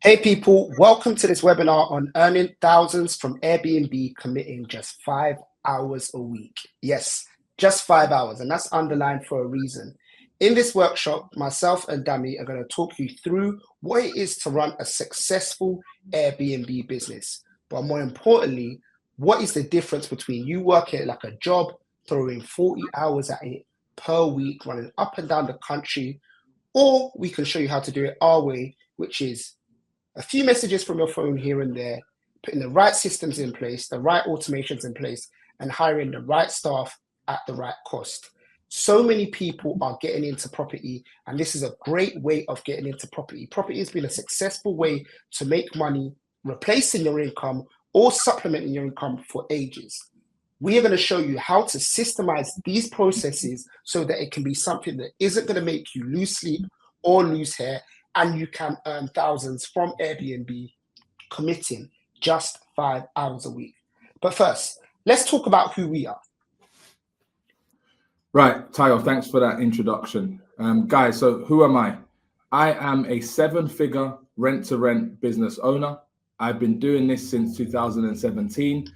Hey people, welcome to this webinar on earning thousands from Airbnb committing just 5 hours a week. Yes, just 5 hours, and that's underlined for a reason. In this workshop, myself and Dami are going to talk you through what it is to run a successful Airbnb business. But more importantly, what is the difference between you working like a job, throwing 40 hours at it per week, running up and down the country, or we can show you how to do it our way, which is a few messages from your phone here and there, putting the right systems in place, the right automations in place, and hiring the right staff at the right cost. So many people are getting into property, and this is a great way of getting into property. Property has been a successful way to make money, replacing your income or supplementing your income for ages. We are going to show you how to systemize these processes so that it can be something that isn't going to make you lose sleep or lose hair, and you can earn thousands from Airbnb committing just 5 hours a week. But first, let's talk about who we are. Right, Tayo, thanks for that introduction. Guys, so who am I? I am a 7-figure rent-to-rent business owner. I've been doing this since 2017.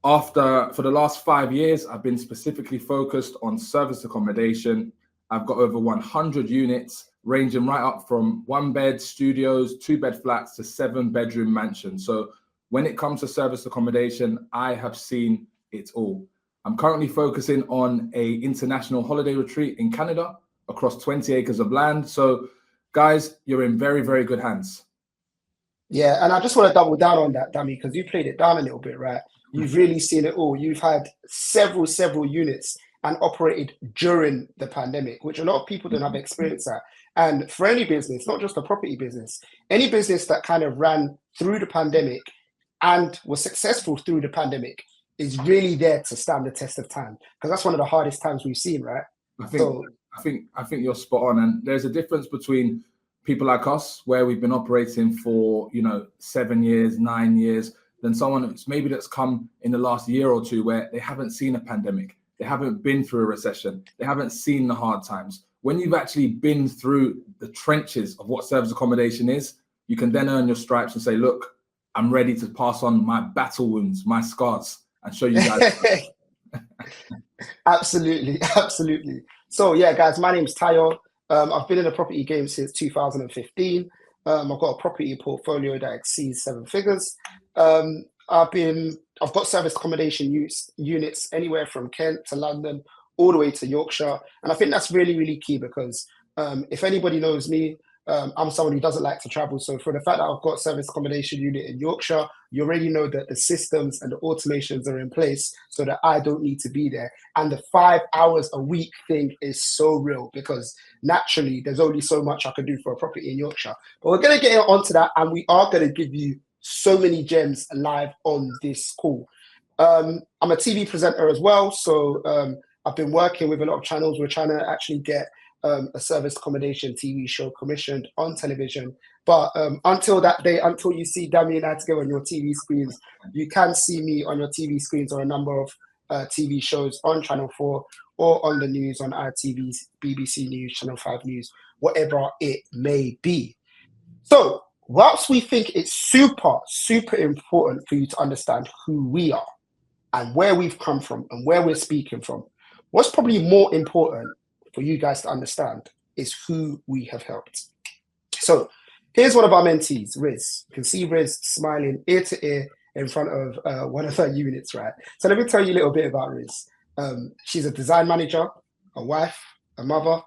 For the last 5 years, I've been specifically focused on service accommodation. I've got over 100 units, ranging right up from 1-bed studios, 2-bed flats to 7-bedroom mansions. So when it comes to service accommodation, I have seen it all. I'm currently focusing on an international holiday retreat in Canada across 20 acres of land. So guys, you're in very, very good hands. Yeah, and I just want to double down on that, Dami, because you played it down a little bit, right? You've really seen it all. You've had several units and operated during the pandemic, which a lot of people don't have experience at. And for any business, not just a property business, any business that kind of ran through the pandemic and was successful through the pandemic is really there to stand the test of time, because that's one of the hardest times we've seen, right? I think you're spot on. And there's a difference between people like us, where we've been operating for 7 years, 9 years, than someone that's come in the last year or two where they haven't seen a pandemic. They haven't been through a recession. They haven't seen the hard times. When you've actually been through the trenches of what service accommodation is, you can then earn your stripes and say, look, I'm ready to pass on my battle wounds, my scars, and show you guys. Absolutely. So yeah, guys, my name's Tayo. I've been in the property game since 2015. I've got a property portfolio that exceeds 7 figures. I've got service accommodation units anywhere from Kent to London, all the way to Yorkshire. And I think that's really key, because if anybody knows me, I'm someone who doesn't like to travel. So for the fact that I've got service accommodation unit in Yorkshire, you already know that the systems and the automations are in place so that I don't need to be there. And the 5 hours a week thing is so real, because naturally there's only so much I can do for a property in Yorkshire. But we're going to get onto that, and we are going to give you so many gems live on this call. I'm a TV presenter as well. So I've been working with a lot of channels. We're trying to actually get a service accommodation TV show commissioned on television. But until that day, until you see Dami and I together on your TV screens, you can see me on your TV screens on a number of TV shows on Channel 4 or on the news on ITV, BBC News, Channel 5 News, whatever it may be. So whilst we think it's super important for you to understand who we are and where we've come from and where we're speaking from, what's probably more important for you guys to understand is who we have helped. So here's one of our mentees, Riz. You can see Riz smiling ear to ear in front of one of her units, right? So let me tell you a little bit about Riz. She's a design manager, a wife, a mother,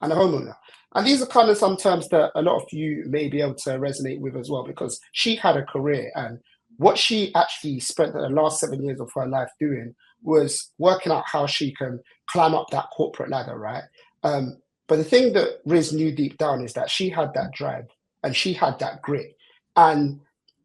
and a homeowner. And these are kind of some terms that a lot of you may be able to resonate with as well, because she had a career, and what she actually spent the last 7 years of her life doing was working out how she can climb up that corporate ladder, right? But the thing that Riz knew deep down is that she had that drive and she had that grit. And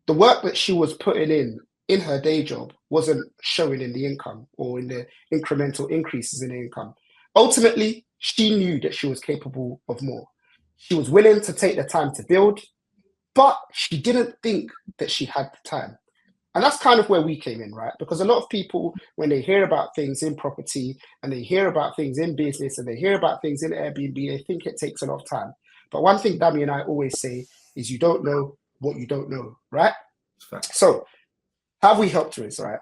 the work that she was putting in her day job wasn't showing in the income or in the incremental increases in income. Ultimately, she knew that she was capable of more. She was willing to take the time to build, but she didn't think that she had the time. And that's kind of where we came in, right? Because a lot of people, when they hear about things in property and they hear about things in business and they hear about things in Airbnb, they think it takes a lot of time. But one thing Dami and I always say is you don't know what you don't know, right? Fact. So how have we helped Riz, right?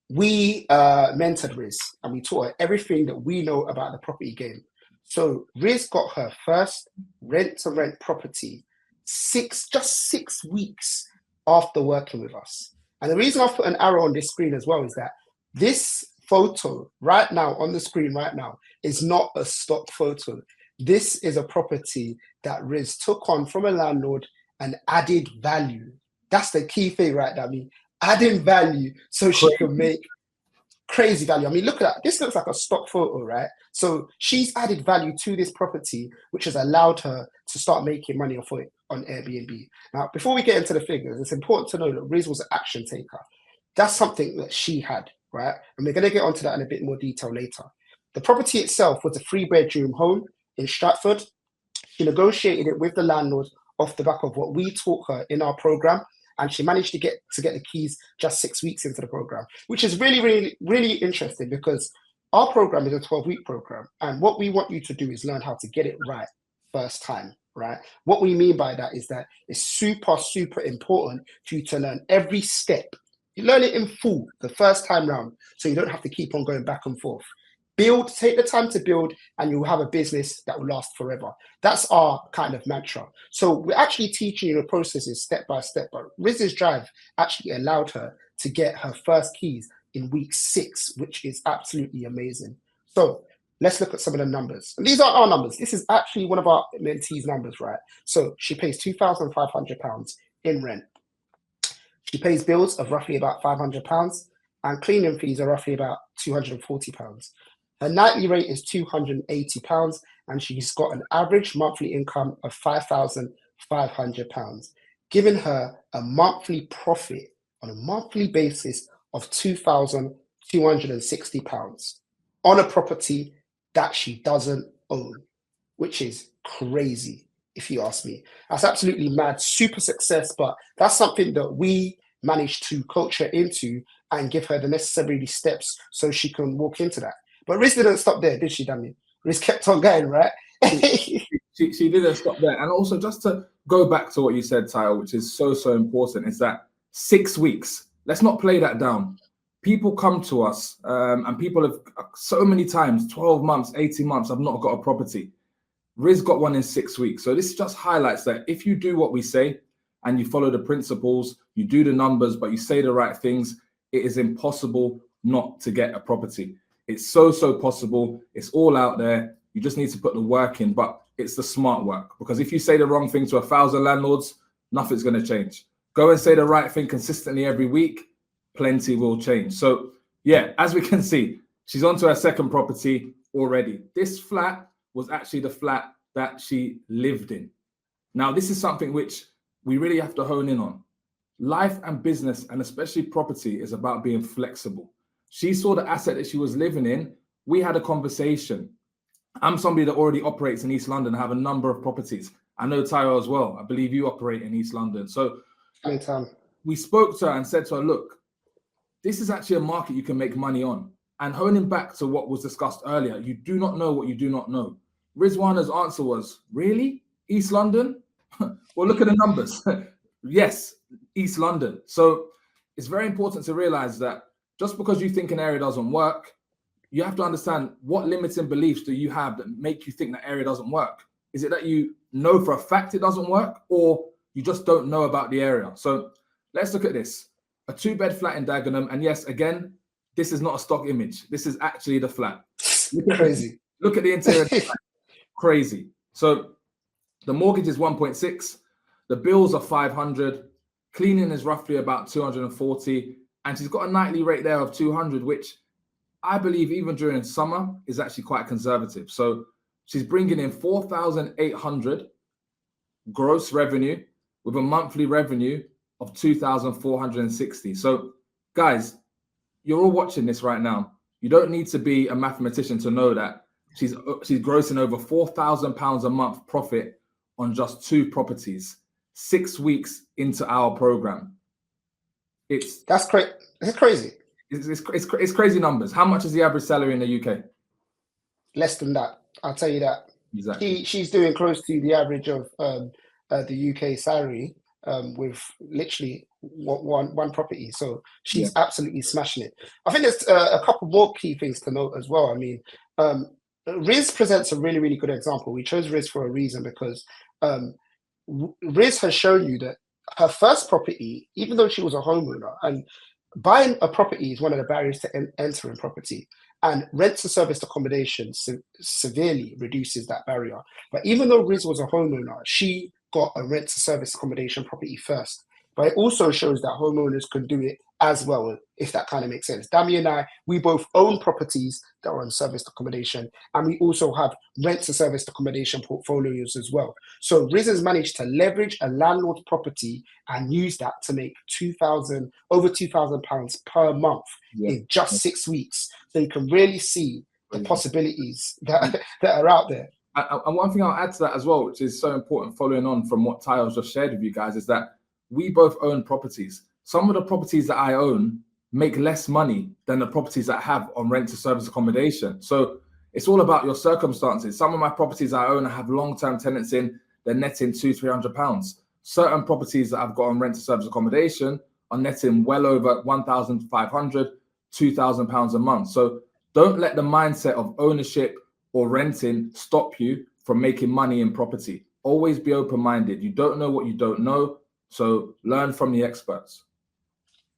We mentored Riz and we taught her everything that we know about the property game. So Riz got her first rent-to-rent property just 6 weeks after working with us. And the reason I've put an arrow on this screen as well is that this photo right now on the screen right now is not a stock photo. This is a property that Riz took on from a landlord and added value. That's the key thing, right? I mean, adding value so she can make crazy value. I mean, look at that. This looks like a stock photo, right? So she's added value to this property, which has allowed her to start making money off it on Airbnb. Now, before we get into the figures, it's important to know that Riz was an action taker. That's something that she had, right? And we're going to get onto that in a bit more detail later. The property itself was a 3-bedroom home in Stratford. She negotiated it with the landlord off the back of what we taught her in our program. And she managed to get the keys just 6 weeks into the program, which is really, really, really interesting because our program is a 12-week program. And what we want you to do is learn how to get it right first time, right? What we mean by that is that it's super, super important for you to learn every step. You learn it in full the first time round, so you don't have to keep on going back and forth. Take the time to build, and you'll have a business that will last forever. That's our kind of mantra. So we're actually teaching you the processes step by step, but Riz's drive actually allowed her to get her first keys in week 6, which is absolutely amazing. So let's look at some of the numbers. And these aren't our numbers. This is actually one of our mentees' numbers, right? So she pays £2,500 in rent. She pays bills of roughly about £500, and cleaning fees are roughly about £240. Her nightly rate is £280, and she's got an average monthly income of £5,500, giving her a monthly profit on a monthly basis of £2,260 on a property that she doesn't own, which is crazy, if you ask me. That's absolutely mad, super success, but that's something that we managed to coach her into and give her the necessary steps so she can walk into that. But Riz didn't stop there, did she, Dami? Riz kept on going, right? she didn't stop there. And also, just to go back to what you said, Tayo, which is so, so important, is that 6 weeks. Let's not play that down. People come to us, and people have so many times, 12 months, 18 months, I've not got a property. Riz got one in 6 weeks. So this just highlights that if you do what we say and you follow the principles, you do the numbers, but you say the right things, it is impossible not to get a property. It's so, so possible. It's all out there. You just need to put the work in, but it's the smart work. Because if you say the wrong thing to 1,000 landlords, nothing's going to change. Go and say the right thing consistently every week, plenty will change. So yeah, as we can see, she's onto her second property already. This flat was actually the flat that she lived in. Now, this is something which we really have to hone in on. Life and business, and especially property, is about being flexible. She saw the asset that she was living in. We had a conversation. I'm somebody that already operates in East London. I have a number of properties. I know Tayo as well. I believe you operate in East London. So we spoke to her and said to her, look, this is actually a market you can make money on. And honing back to what was discussed earlier, you do not know what you do not know. Rizwana's answer was, really? East London? Well, look at the numbers. Yes, East London. So it's very important to realize that just because you think an area doesn't work, you have to understand what limiting beliefs do you have that make you think that area doesn't work. Is it that you know for a fact it doesn't work, or you just don't know about the area? So let's look at this. A 2-bed flat in Dagenham. And yes, again, this is not a stock image. This is actually the flat. Crazy. Look at the interior. Crazy. So the mortgage is 1.6. The bills are 500. Cleaning is roughly about 240. And she's got a nightly rate there of 200, which I believe even during summer is actually quite conservative. So she's bringing in 4,800 gross revenue with a monthly revenue of 2,460. So guys, you're all watching this right now. You don't need to be a mathematician to know that she's grossing over £4,000 a month profit on just 2 properties, 6 weeks into our program. That's crazy. It's crazy. It's crazy numbers. How much is the average salary in the UK? Less than that. I'll tell you that. Exactly. She's doing close to the average of the UK salary. with literally one property. So Yeah. she's absolutely smashing it. I think there's a couple more key things to note as well. I mean, Riz presents a really, really good example. We chose Riz for a reason because Riz has shown you that her first property, even though she was a homeowner, and buying a property is one of the barriers to enter in property, and rent to service accommodation severely reduces that barrier. But even though Riz was a homeowner, she got a rent to service accommodation property first. But it also shows that homeowners can do it as well, if that kind of makes sense. Dami and I, we both own properties that are on serviced accommodation, and we also have rent to serviced accommodation portfolios as well. So Riz has managed to leverage a landlord's property and use that to make over £2,000 per month in just 6 weeks. So you can really see the possibilities that are out there. And one thing I'll add to that as well, which is so important, following on from what Tayo's just shared with you guys, is that we both own properties. Some of the properties that I own make less money than the properties that I have on rent to service accommodation. So it's all about your circumstances. Some of my properties I own, I have long-term tenants in, they're netting £200-300. Certain properties that I've got on rent to service accommodation are netting well over £1,500, £2,000 a month. So don't let the mindset of ownership or renting stop you from making money in property. Always be open-minded. You don't know what you don't know, so learn from the experts.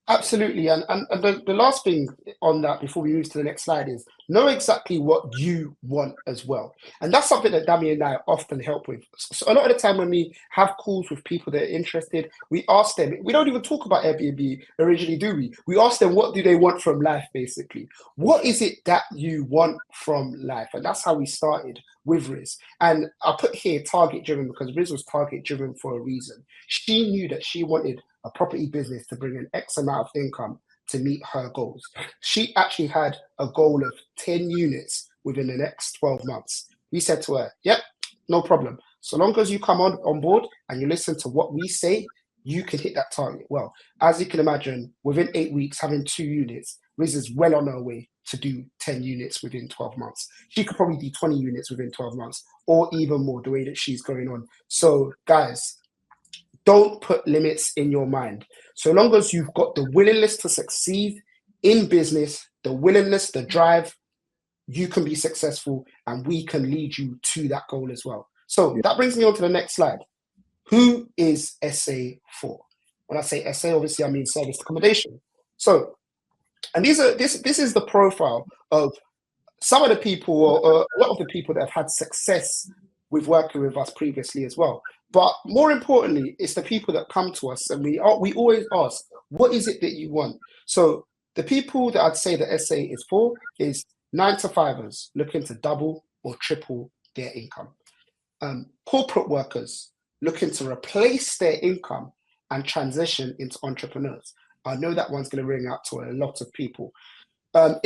Absolutely. And the last thing on that before we move to the next slide is know exactly what you want as well. And that's something that Dami and I often help with. So a lot of the time when we have calls with people that are interested, we ask them, we don't even talk about Airbnb originally, do we? We ask them, what do they want from life, basically? What is it that you want from life? And that's how we started with Riz. And I put here target driven because Riz was target driven for a reason. She knew that she wanted a property business to bring an X amount of income to meet her goals. She actually had a goal of 10 units within the next 12 months. We said to her, yep, no problem. So long as you come on board and you listen to what we say, you can hit that target. Well, as you can imagine, within 8 weeks, having 2 units, Riz is well on her way to do 10 units within 12 months. She could probably do 20 units within 12 months or even more the way that she's going on. So guys, don't put limits in your mind. So long as you've got the willingness to succeed in business, the willingness, the drive, you can be successful and we can lead you to that goal as well. So that brings me on to the next slide. Who is SA for? When I say SA, obviously I mean service accommodation. So, and this is the profile of some of the people, or a lot of the people that have had success with working with us previously as well. But more importantly, it's the people that come to us and we always ask, what is it that you want? So the people that I'd say that SA is for is 9-to-5ers looking to double or triple their income. Corporate workers looking to replace their income and transition into entrepreneurs. I know that one's going to ring out to a lot of people.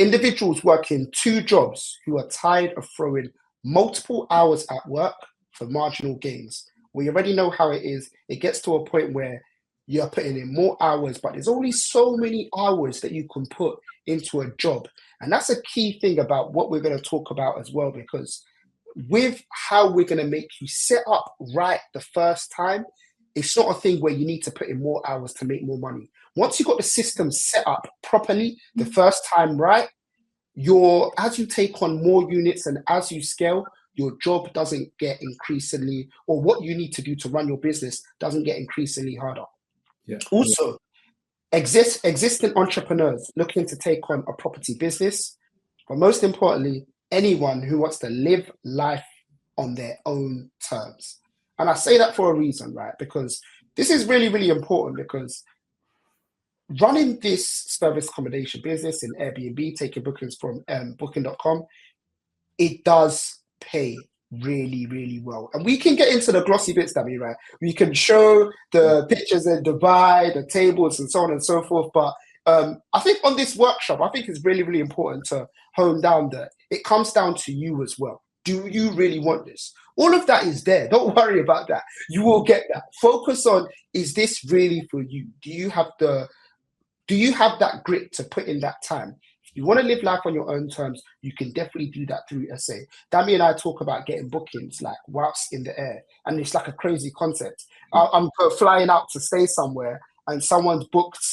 Individuals working 2 jobs who are tired of throwing multiple hours at work for marginal gains. We already know how it is. It gets to a point where you're putting in more hours, but there's only so many hours that you can put into a job. And that's a key thing about what we're going to talk about as well, because with how we're going to make you set up right the first time, it's not a thing where you need to put in more hours to make more money. Once you've got the system set up properly the first time right, as you take on more units and as you scale, your job doesn't get increasingly, or what you need to do to run your business doesn't get increasingly harder. Also, existing entrepreneurs looking to take on a property business, but most importantly, anyone who wants to live life on their own terms. And I say that for a reason, right? Because this is really, really important, because running this service accommodation business in Airbnb, taking bookings from booking.com, it does pay really, really well. And we can get into the glossy bits, Dami, right? We can show the pictures in Dubai, the tables and so on and so forth. But I think on this workshop, I think it's really, really important to hone down that it comes down to you as well. Do you really want this? All of that is there. Don't worry about that. You will get that. Focus on, is this really for you? Do you have that grit to put in that time? You want to live life on your own terms, you can definitely do that through SA. Dami and I talk about getting bookings like whilst in the air, and it's like a crazy concept. I'm flying out to stay somewhere, and someone's booked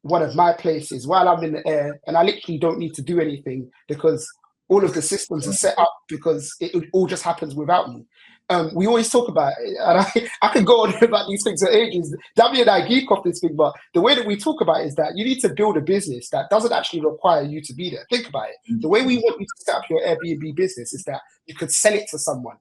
one of my places while I'm in the air, and I literally don't need to do anything because all of the systems are set up because it all just happens without me. We always talk about it, and I could go on about these things for ages. Dami and I geek off this thing, but the way that we talk about it is that you need to build a business that doesn't actually require you to be there. Think about it. The way we want you to set up your Airbnb business is that you could sell it to someone,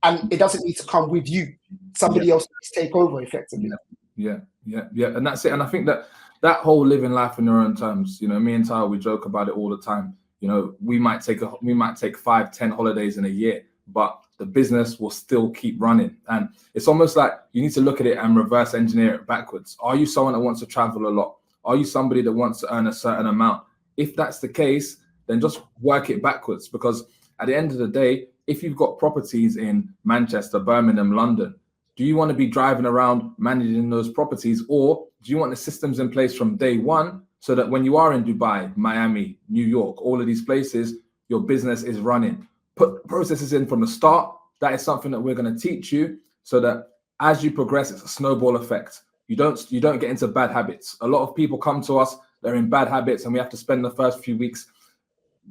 and it doesn't need to come with you. Somebody else needs to take over effectively. Yeah, and that's it. And I think that whole living life on your own terms, you know, me and Tayo, we joke about it all the time. You know, we might take 5-10 holidays in a year, but the business will still keep running. And it's almost like you need to look at it and reverse engineer it backwards. Are you someone that wants to travel a lot? Are you somebody that wants to earn a certain amount? If that's the case, then just work it backwards, because at the end of the day, if you've got properties in Manchester, Birmingham, London, do you want to be driving around managing those properties, or do you want the systems in place from day one so that when you are in Dubai, Miami, New York, all of these places, your business is running? Put processes in from the start. That is something that we're going to teach you, so that as you progress, it's a snowball effect. You don't get into bad habits. A lot of people come to us, they're in bad habits, and we have to spend the first few weeks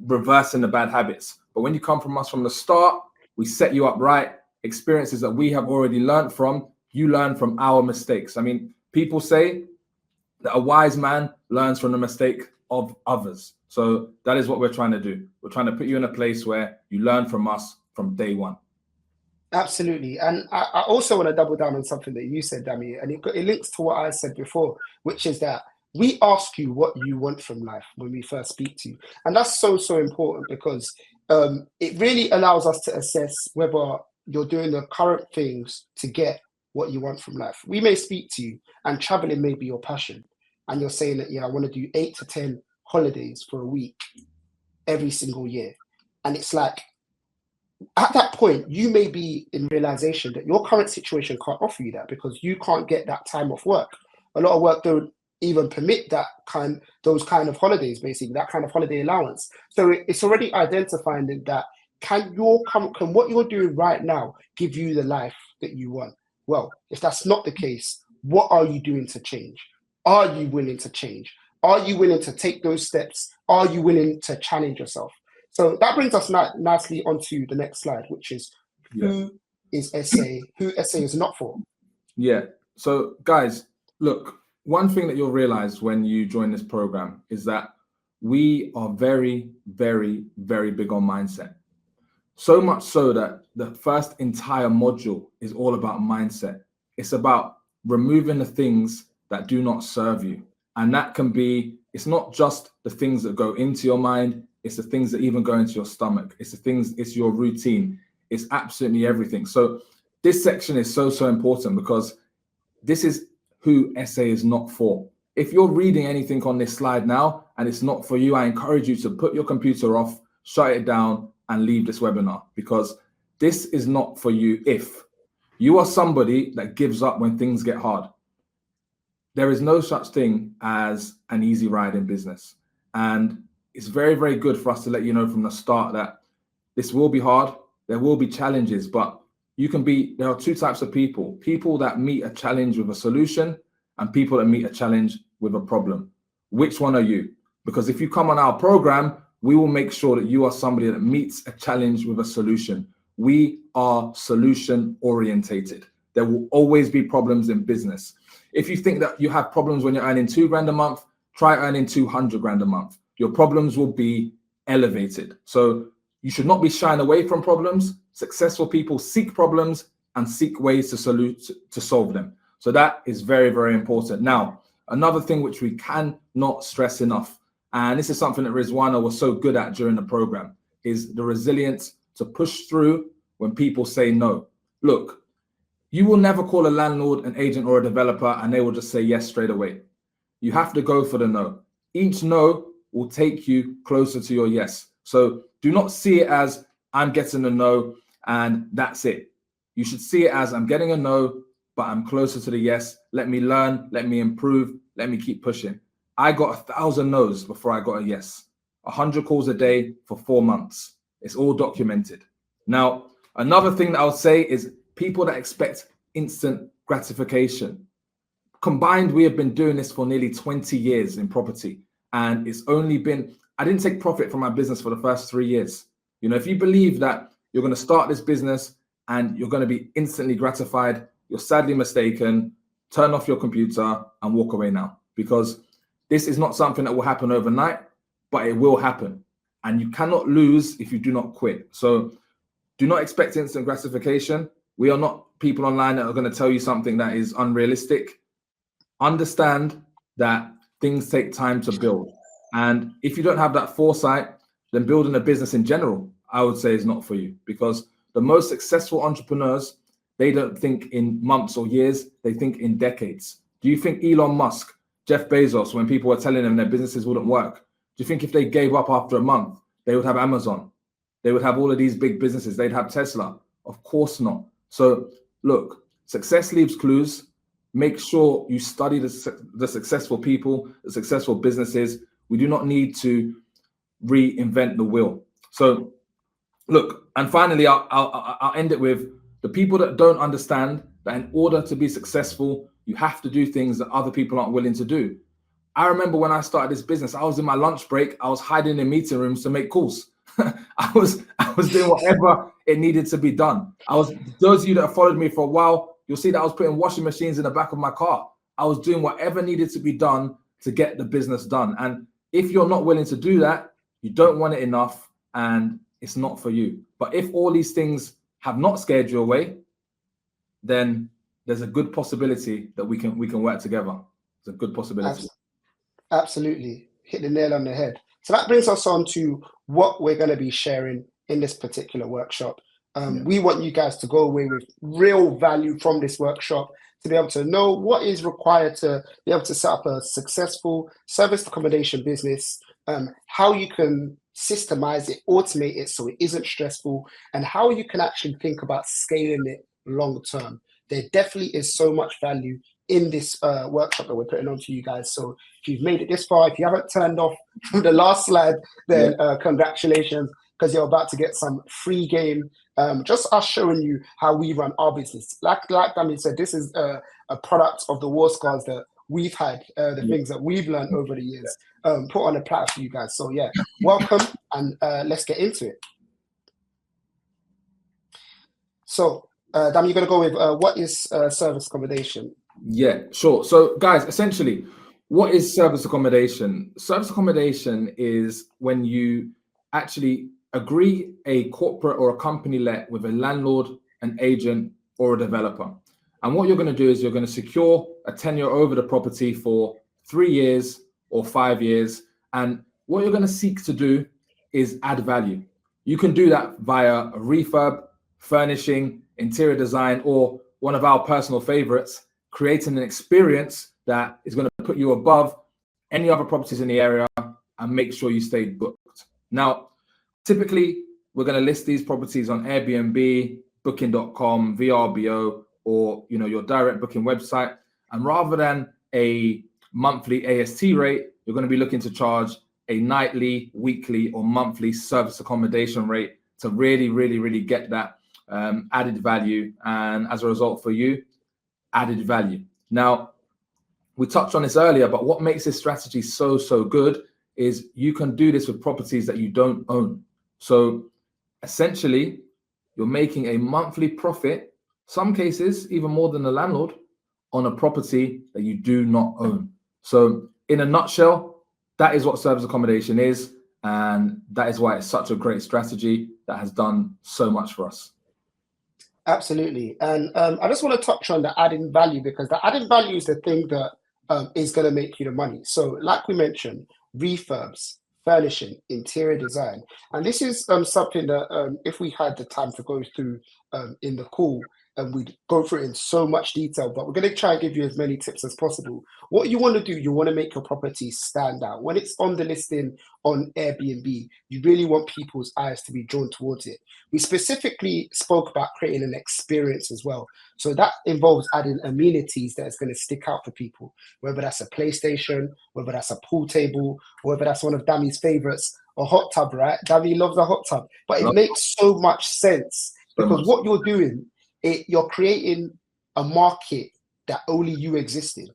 reversing the bad habits. But when you come from us from the start, we set you up right. Experiences that we have already learned from, you learn from our mistakes. I mean, people say that a wise man learns from the mistake of others. So that is what we're trying to do. We're trying to put you in a place where you learn from us from day one. Absolutely. And I also want to double down on something that you said, Dami, and it links to what I said before, which is that we ask you what you want from life when we first speak to you. And that's so important, because it really allows us to assess whether you're doing the current things to get what you want from life. We may speak to you, and traveling may be your passion, and you're saying that, yeah, I want to do 8 to 10 holidays for a week every single year. And it's like, at that point, you may be in realization that your current situation can't offer you that, because you can't get that time off work. A lot of work don't even permit those kind of holidays, basically, that kind of holiday allowance. So it's already identifying that can what you're doing right now give you the life that you want? Well, if that's not the case, what are you doing to change? Are you willing to change? Are you willing to take those steps? Are you willing to challenge yourself? So that brings us nicely onto the next slide, which is who is SA, who SA is not for. Yeah. So guys, look, one thing that you'll realize when you join this program is that we are very, very, very big on mindset. So much so that the first entire module is all about mindset. It's about removing the things that do not serve you. And that can be, it's not just the things that go into your mind, it's the things that even go into your stomach. It's the things, it's your routine. It's absolutely everything. So this section is so important, because this is who SA is not for. If you're reading anything on this slide now and it's not for you, I encourage you to put your computer off, shut it down, and leave this webinar, because this is not for you. If you are somebody that gives up when things get hard, there is no such thing as an easy ride in business. And it's very, very good for us to let you know from the start that this will be hard. There will be challenges, but there are two types of people that meet a challenge with a solution, and people that meet a challenge with a problem. Which one are you? Because if you come on our program, we will make sure that you are somebody that meets a challenge with a solution. We are solution orientated. There will always be problems in business. If you think that you have problems when you're earning $2,000 a month, try earning $200,000 a month. Your problems will be elevated. So you should not be shying away from problems. Successful people seek problems and seek ways to solve them. So that is very, very important. Now, another thing which we cannot stress enough, and this is something that Rizwana was so good at during the program, is the resilience to push through when people say no. Look, you will never call a landlord, an agent, or a developer and they will just say yes straight away. You have to go for the no. Each no will take you closer to your yes. So do not see it as I'm getting a no and that's it. You should see it as I'm getting a no, but I'm closer to the yes. Let me learn, let me improve, let me keep pushing. I got 1,000 no's before I got a yes. 100 calls a day for 4 months. It's all documented. Now, another thing that I would say is people that expect instant gratification. Combined, we have been doing this for nearly 20 years in property. And it's only been, I didn't take profit from my business for the first 3 years. You know, if you believe that you're going to start this business and you're going to be instantly gratified, you're sadly mistaken. Turn off your computer and walk away now, because this is not something that will happen overnight, but it will happen. And you cannot lose if you do not quit. So do not expect instant gratification. We are not people online that are going to tell you something that is unrealistic. Understand that things take time to build. And if you don't have that foresight, then building a business in general, I would say, is not for you, because the most successful entrepreneurs, they don't think in months or years, they think in decades. Do you think Elon Musk, Jeff Bezos, when people were telling them their businesses wouldn't work, do you think if they gave up after a month, they would have Amazon? They would have all of these big businesses. They'd have Tesla. Of course not. So look, success leaves clues. Make sure you study the successful people, the successful businesses. We do not need to reinvent the wheel. So look, and finally, I'll end it with the people that don't understand that in order to be successful, you have to do things that other people aren't willing to do. I remember when I started this business, I was in my lunch break, I was hiding in meeting rooms to make calls. I was doing whatever it needed to be done. Those of you that have followed me for a while, you'll see that I was putting washing machines in the back of my car. I was doing whatever needed to be done to get the business done. And if you're not willing to do that, you don't want it enough and it's not for you. But if all these things have not scared you away, then there's a good possibility that we can work together. It's a good possibility. Absolutely. Hit the nail on the head. So that brings us on to what we're going to be sharing in this particular workshop. We want you guys to go away with real value from this workshop, to be able to know what is required to be able to set up a successful service accommodation business, how you can systemize it, automate it so it isn't stressful, and how you can actually think about scaling it long term. There definitely is so much value in this workshop that we're putting on for you guys. So if you've made it this far, if you haven't turned off from the last slide, then congratulations, because you're about to get some free game. Just us showing you how we run our business. Like Dami said, this is a product of the war scars that we've had, the things that we've learned over the years, put on a platter for you guys. So yeah, welcome, and let's get into it. So Dami, you're going to go with what is service accommodation? Yeah, sure. So guys, essentially, what is service accommodation? Service accommodation is when you actually agree a corporate or a company let with a landlord, an agent, or a developer. And what you're going to do is you're going to secure a tenure over the property for 3 years or 5 years. And what you're going to seek to do is add value. You can do that via a refurb, furnishing, interior design, or one of our personal favorites, creating an experience that is going to put you above any other properties in the area and make sure you stay booked. Now, typically, we're going to list these properties on Airbnb, Booking.com, VRBO, or your direct booking website. And rather than a monthly AST rate, you're going to be looking to charge a nightly, weekly, or monthly service accommodation rate to really, really, really get that added value. And as a result for you, added value. Now, we touched on this earlier, but what makes this strategy so good is you can do this with properties that you don't own. So essentially, you're making a monthly profit, some cases even more than the landlord, on a property that you do not own. So in a nutshell, that is what service accommodation is. And that is why it's such a great strategy that has done so much for us. Absolutely. And I just want to touch on the adding value, because the added value is the thing that is going to make you the money. So like we mentioned, refurbs, furnishing, interior design. And this is something that if we had the time to go through in the call, and we'd go through it in so much detail, but we're going to try and give you as many tips as possible. What you want to do, you want to make your property stand out. When it's on the listing on Airbnb, you really want people's eyes to be drawn towards it. We specifically spoke about creating an experience as well. So that involves adding amenities that is going to stick out for people, whether that's a PlayStation, whether that's a pool table, or whether that's one of Dami's favorites, a hot tub, right? Dami loves a hot tub, but it makes so much sense because what you're doing, you're creating a market that only you exist in.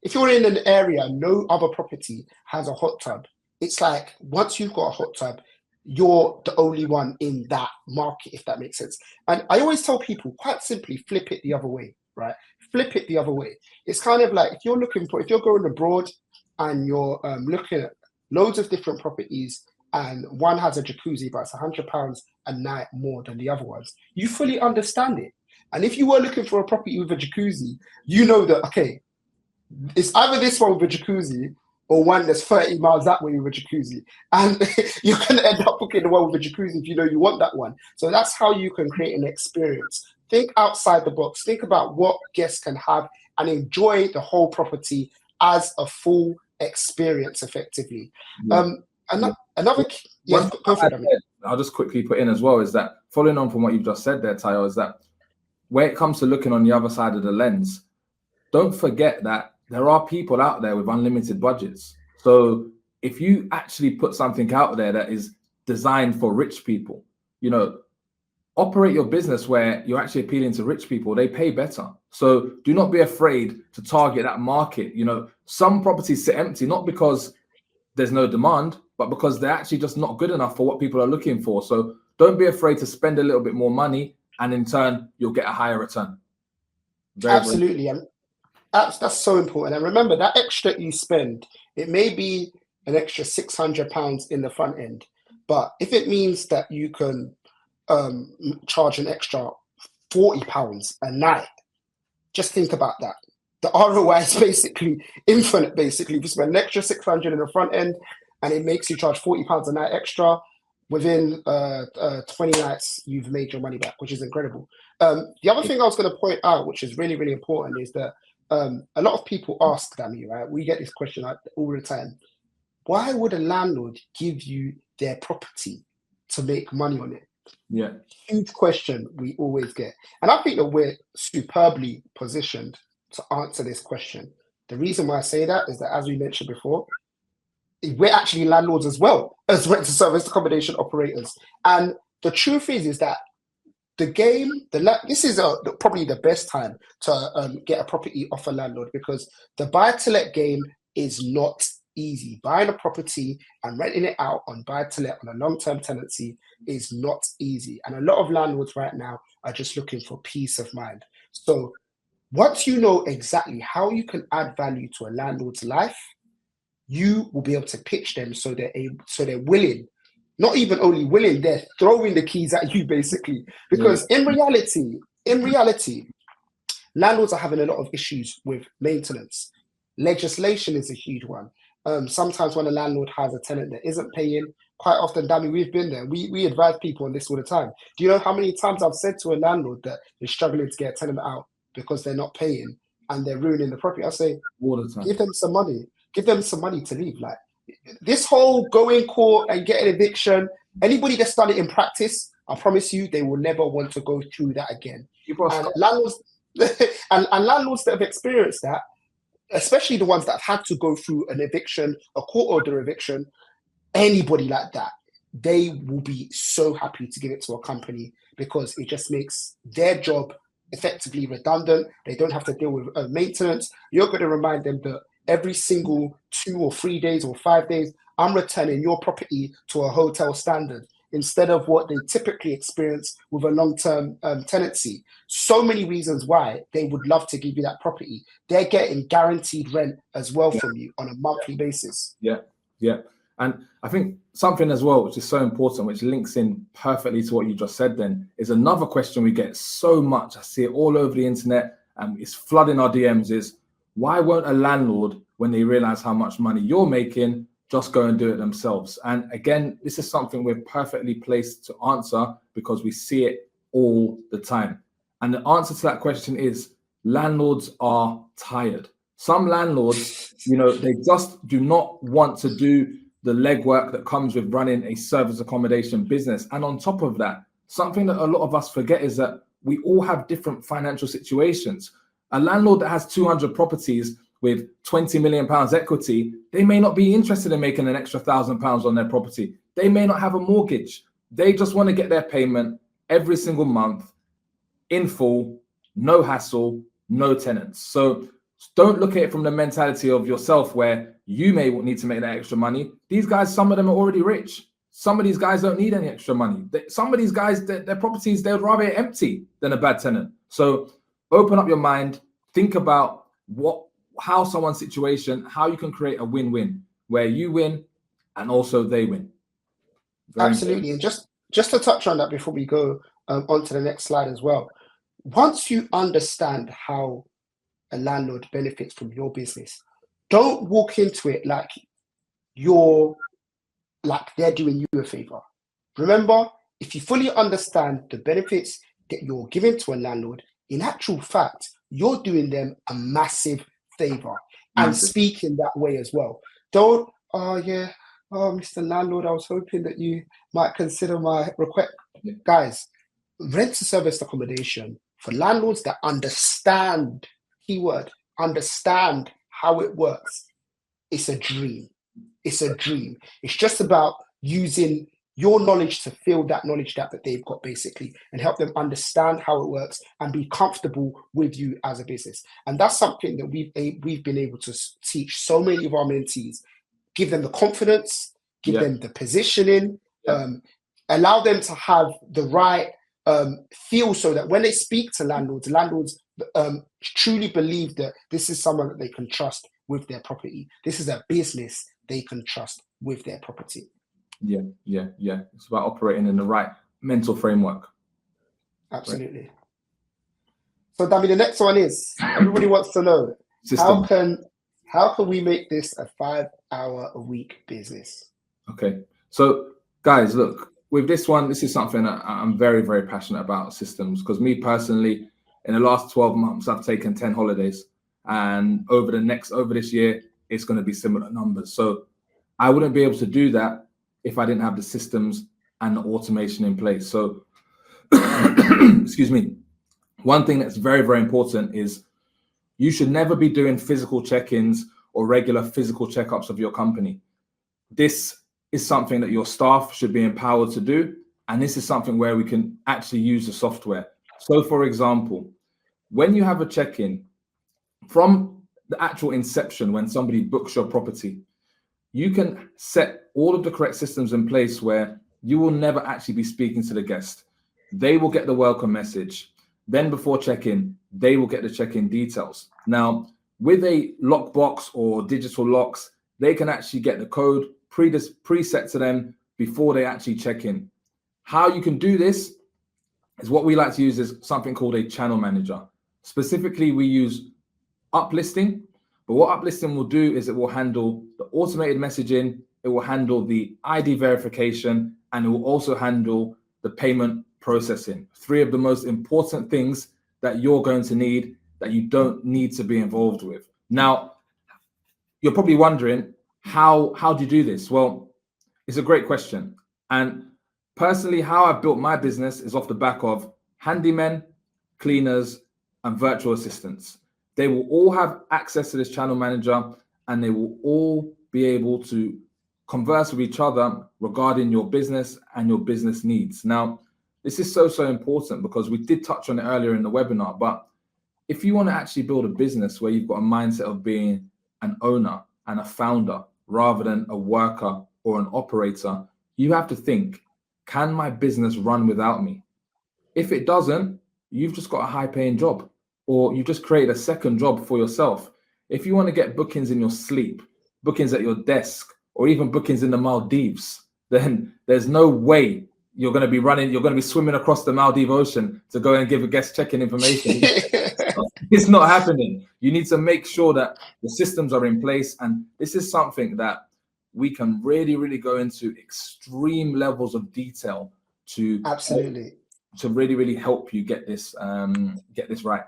If you're in an area, no other property has a hot tub. It's like once you've got a hot tub, you're the only one in that market, if that makes sense. And I always tell people, quite simply, flip it the other way, right? Flip it the other way. It's kind of like if you're going abroad and you're looking at loads of different properties and one has a jacuzzi, but it's £100 a night more than the other ones, you fully understand it. And if you were looking for a property with a jacuzzi, you know that, okay, it's either this one with a jacuzzi or one that's 30 miles that way with a jacuzzi. And you're going to end up booking the one with a jacuzzi if you know you want that one. So that's how you can create an experience. Think outside the box. Think about what guests can have and enjoy the whole property as a full experience effectively. Yeah. I'll just quickly put in as well is that following on from what you've just said there, Tayo, is that where it comes to looking on the other side of the lens, don't forget that there are people out there with unlimited budgets. So if you actually put something out there that is designed for rich people, you know, operate your business where you're actually appealing to rich people. They pay better. So do not be afraid to target that market. You know, some properties sit empty, not because there's no demand, but because they're actually just not good enough for what people are looking for. So don't be afraid to spend a little bit more money, and in turn, you'll get a higher return. Absolutely. And that's so important. And remember, that extra you spend, it may be an extra £600 in the front end, but if it means that you can charge an extra £40 a night, just think about that. The ROI is basically infinite. Basically, if you spend an extra 600 in the front end and it makes you charge £40 a night extra, within 20 nights you've made your money back, which is incredible. The other thing I was going to point out, which is really, really important, is that a lot of people ask, Dami, right? We get this question all the time. Why would a landlord give you their property to make money on it? Yeah. Huge question we always get. And I think that we're superbly positioned to answer this question. The reason why I say that is that, as we mentioned before, we're actually landlords as well as rent to service accommodation operators. And the truth is that the game, this is probably the best time to get a property off a landlord, because the buy-to-let game is not easy. Buying a property and renting it out on buy-to-let on a long-term tenancy is not easy. And a lot of landlords right now are just looking for peace of mind. So once you know exactly how you can add value to a landlord's life, you will be able to pitch them so they're willing. Not even only willing, they're throwing the keys at you, basically. Because in reality, landlords are having a lot of issues with maintenance. Legislation is a huge one. Sometimes when a landlord has a tenant that isn't paying, quite often, Dami, we've been there. We advise people on this all the time. Do you know how many times I've said to a landlord that is struggling to get a tenant out because they're not paying and they're ruining the property? I say, all the time, give them some money. Give them some money to leave. Like, this whole go in court and get an eviction, anybody that's done it in practice, I promise you, they will never want to go through that again. And landlords, and landlords that have experienced that, especially the ones that have had to go through an eviction, a court order eviction, anybody like that, they will be so happy to give it to a company, because it just makes their job effectively redundant. They don't have to deal with maintenance. You're going to remind them that every single 2 or 3 days or 5 days, I'm returning your property to a hotel standard instead of what they typically experience with a long-term tenancy. So many reasons why they would love to give you that property. They're getting guaranteed rent as well from you on a monthly basis. Yeah. And I think something as well, which is so important, which links in perfectly to what you just said then, is another question we get so much. I see it all over the internet and it's flooding our DMs, is why won't a landlord, when they realize how much money you're making, just go and do it themselves? And again, this is something we're perfectly placed to answer because we see it all the time. And the answer to that question is landlords are tired. Some landlords, they just do not want to do the legwork that comes with running a service accommodation business. And on top of that, something that a lot of us forget is that we all have different financial situations. A landlord that has 200 properties with £20 million equity, they may not be interested in making an extra £1,000 on their property. They may not have a mortgage. They just want to get their payment every single month in full, no hassle, no tenants. So don't look at it from the mentality of yourself where you may need to make that extra money. These guys, some of them are already rich. Some of these guys don't need any extra money. Some of these guys, their properties, they'd rather it empty than a bad tenant. So open up your mind, think about how someone's situation, how you can create a win-win where you win and also they win. Absolutely. And just to touch on that before we go on to the next slide as well. Once you understand how a landlord benefits from your business, don't walk into it like they're doing you a favor. Remember, if you fully understand the benefits that you're giving to a landlord, in actual fact, you're doing them a massive favor and speak in that way as well. Don't, Mr. Landlord, I was hoping that you might consider my request. Guys, rent-to-service accommodation for landlords that understand, keyword, understand how it works. It's a dream. It's a dream. It's just about using your knowledge to fill that knowledge gap that they've got, basically, and help them understand how it works and be comfortable with you as a business. And that's something that we've been able to teach so many of our mentees. Give them the confidence, give them the positioning, allow them to have the right feel so that when they speak to landlords truly believe that this is someone that they can trust with their property. This is a business they can trust with their property. Yeah. It's about operating in the right mental framework. Absolutely. Right. So, Dami, the next one is, everybody wants to know, how can we make this a 5-hour-a-week business? Okay. So, guys, look, with this one, this is something that I'm very, very passionate about, systems, because me personally, in the last 12 months, I've taken 10 holidays. And over this year, it's going to be similar numbers. So I wouldn't be able to do that if I didn't have the systems and the automation in place. So, excuse me. One thing that's very, very important is you should never be doing physical check-ins or regular physical checkups of your company. This is something that your staff should be empowered to do. And this is something where we can actually use the software. So, for example, when you have a check-in, from the actual inception, when somebody books your property, you can set all of the correct systems in place where you will never actually be speaking to the guest. They will get the welcome message. Then before check-in, they will get the check-in details. Now, with a lockbox or digital locks, they can actually get the code preset to them before they actually check in. How you can do this is what we like to use is something called a channel manager. Specifically, we use uplisting, but what uplisting will do is it will handle the automated messaging, it will handle the ID verification, and it will also handle the payment processing. 3 of the most important things that you're going to need that you don't need to be involved with. Now, you're probably wondering, how do you do this? Well, it's a great question. And personally, how I've built my business is off the back of handymen, cleaners, and virtual assistants. They will all have access to this channel manager and they will all be able to converse with each other regarding your business and your business needs. Now, this is so important because we did touch on it earlier in the webinar, but if you want to actually build a business where you've got a mindset of being an owner and a founder rather than a worker or an operator, you have to think, can my business run without me? If it doesn't, you've just got a high-paying job, or you just created a second job for yourself. If you want to get bookings in your sleep, bookings at your desk, or even bookings in the Maldives, then there's no way you're going to be swimming across the Maldives Ocean to go and give a guest check-in information. It's not happening. You need to make sure that the systems are in place. And this is something that we can really go into extreme levels of detail to really help you get this right.